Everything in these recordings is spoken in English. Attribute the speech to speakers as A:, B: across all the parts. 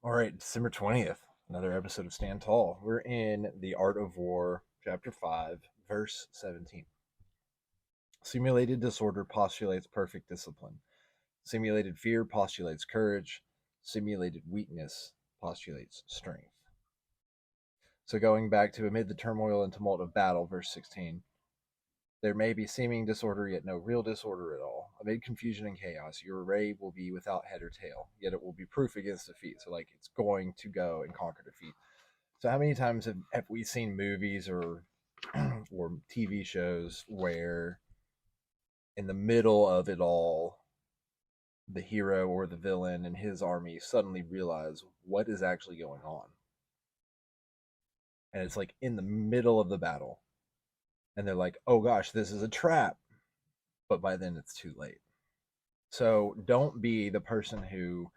A: All right, December 20th, another episode of Stand Tall. We're in The Art of War, Chapter 5, Verse 17. Simulated disorder postulates perfect discipline. Simulated fear postulates courage. Simulated weakness postulates strength. So going back to amid the turmoil and tumult of battle, verse 16. There may be seeming disorder, yet no real disorder at all. Amid confusion and chaos, your array will be without head or tail, yet it will be proof against defeat. So, like, it's going to go and conquer defeat. So how many times have we seen movies or or TV shows where in the middle of it all, the hero or the villain and his army suddenly realize what is actually going on? And it's like in the middle of the battle. And they're like, oh gosh, this is a trap. But by then it's too late. So don't be the person who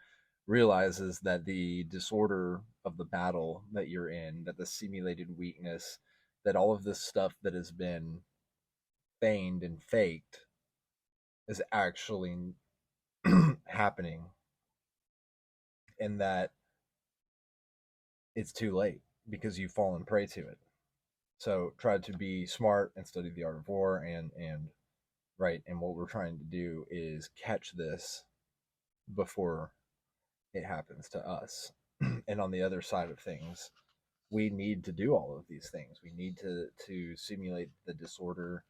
A: realizes that the disorder of the battle that you're in, that the simulated weakness, that all of this stuff that has been feigned and faked is actually happening, and that it's too late because you've fallen prey to it. So try to be smart and study the art of war and right. And what we're trying to do is catch this before it happens to us. And on the other side of things, we need to do all of these things. We need to simulate the disorder,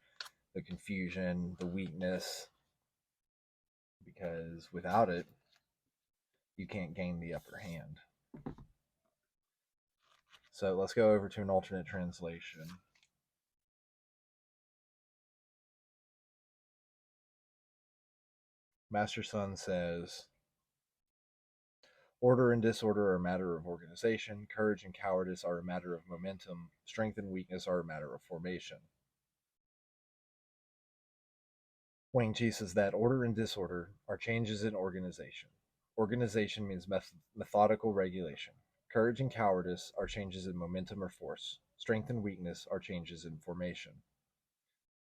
A: the confusion, the weakness, because without it, you can't gain the upper hand. So let's go over to an alternate translation. Master Sun says, order and disorder are a matter of organization, courage and cowardice are a matter of momentum, strength and weakness are a matter of formation. Wang Chi says that order and disorder are changes in organization. Organization means methodical regulation. Courage and cowardice are changes in momentum or force. Strength and weakness are changes in formation.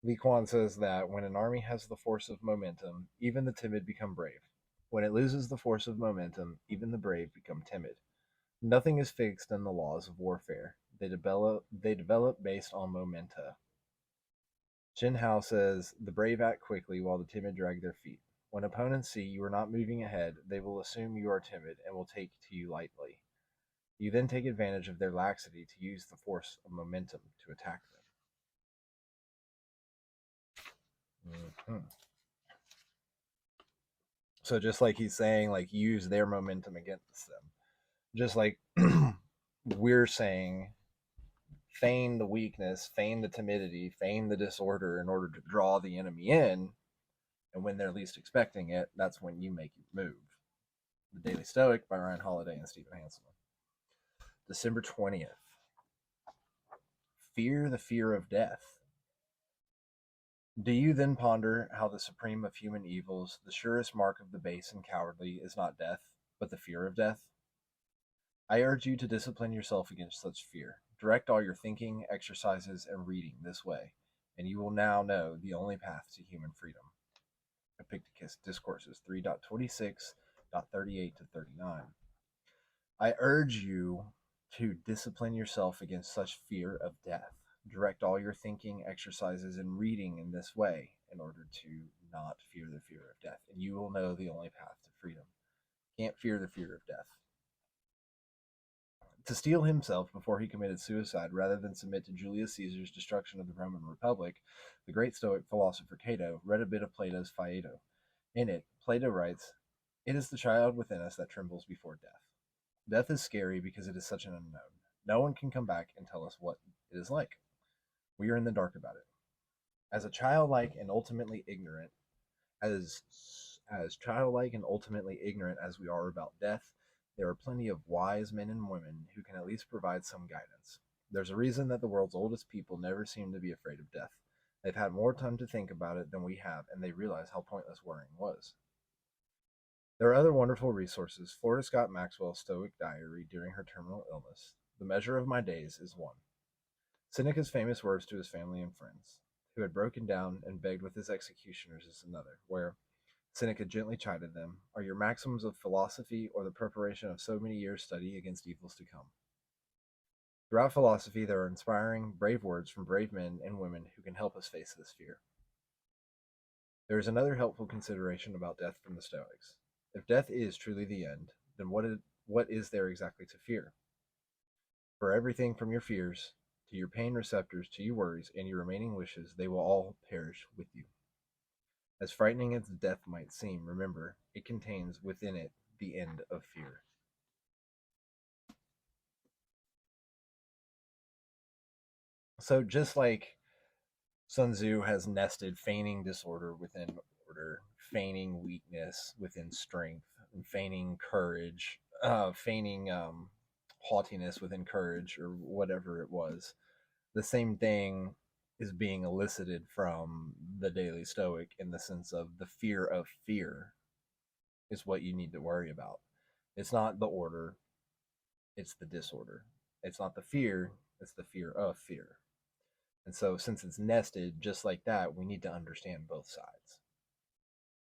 A: Li Quan says that when an army has the force of momentum, even the timid become brave. When it loses the force of momentum, even the brave become timid. Nothing is fixed in the laws of warfare. They develop based on momenta. Jin Hao says, the brave act quickly while the timid drag their feet. When opponents see you are not moving ahead, they will assume you are timid and will take to you lightly. You then take advantage of their laxity to use the force of momentum to attack them. Mm-hmm. So just like he's saying, like, use their momentum against them. Just like we're saying, feign the weakness, feign the timidity, feign the disorder in order to draw the enemy in. And when they're least expecting it, that's when you make your move. The Daily Stoic by Ryan Holiday and Stephen Hanselman. December 20th. Fear the fear of death. Do you then ponder how the supreme of human evils, the surest mark of the base and cowardly, is not death, but the fear of death? I urge you to discipline yourself against such fear. Direct all your thinking, exercises, and reading this way, and you will now know the only path to human freedom. Epictetus Discourses 3.26.38 to 39. I urge you to discipline yourself against such fear of death. Direct all your thinking, exercises, and reading in this way in order to not fear the fear of death, and you will know the only path to freedom. Can't fear the fear of death. To steel himself before he committed suicide rather than submit to Julius Caesar's destruction of the Roman Republic, the great Stoic philosopher Cato read a bit of Plato's Phaedo. In it, Plato writes, it is the child within us that trembles before death. Death is scary because it is such an unknown. No one can come back and tell us what it is like. We are in the dark about it. As a childlike and ultimately ignorant, as childlike and ultimately ignorant as we are about death, there are plenty of wise men and women who can at least provide some guidance. There's a reason that the world's oldest people never seem to be afraid of death. They've had more time to think about it than we have, and they realize how pointless worrying was. There are other wonderful resources. Florida Scott Maxwell's Stoic Diary during her terminal illness. The measure of my days is one. Seneca's famous words to his family and friends, who had broken down and begged with his executioners, is another, where Seneca gently chided them, "Are your maxims of philosophy or the preparation of so many years' study against evils to come?" Throughout philosophy, there are inspiring, brave words from brave men and women who can help us face this fear. There is another helpful consideration about death from the Stoics. If death is truly the end, then what is there exactly to fear? For everything from your fears to your pain receptors to your worries and your remaining wishes, they will all perish with you. As frightening as death might seem, remember, it contains within it the end of fear. So just like Sun Tzu has nested feigning disorder within order, feigning weakness within strength, and feigning courage, feigning haughtiness within courage, or whatever it was. The same thing is being elicited from the Daily Stoic in the sense of the fear of fear is what you need to worry about. It's not the order, it's the disorder. It's not the fear, it's the fear of fear. And so, since it's nested just like that, we need to understand both sides.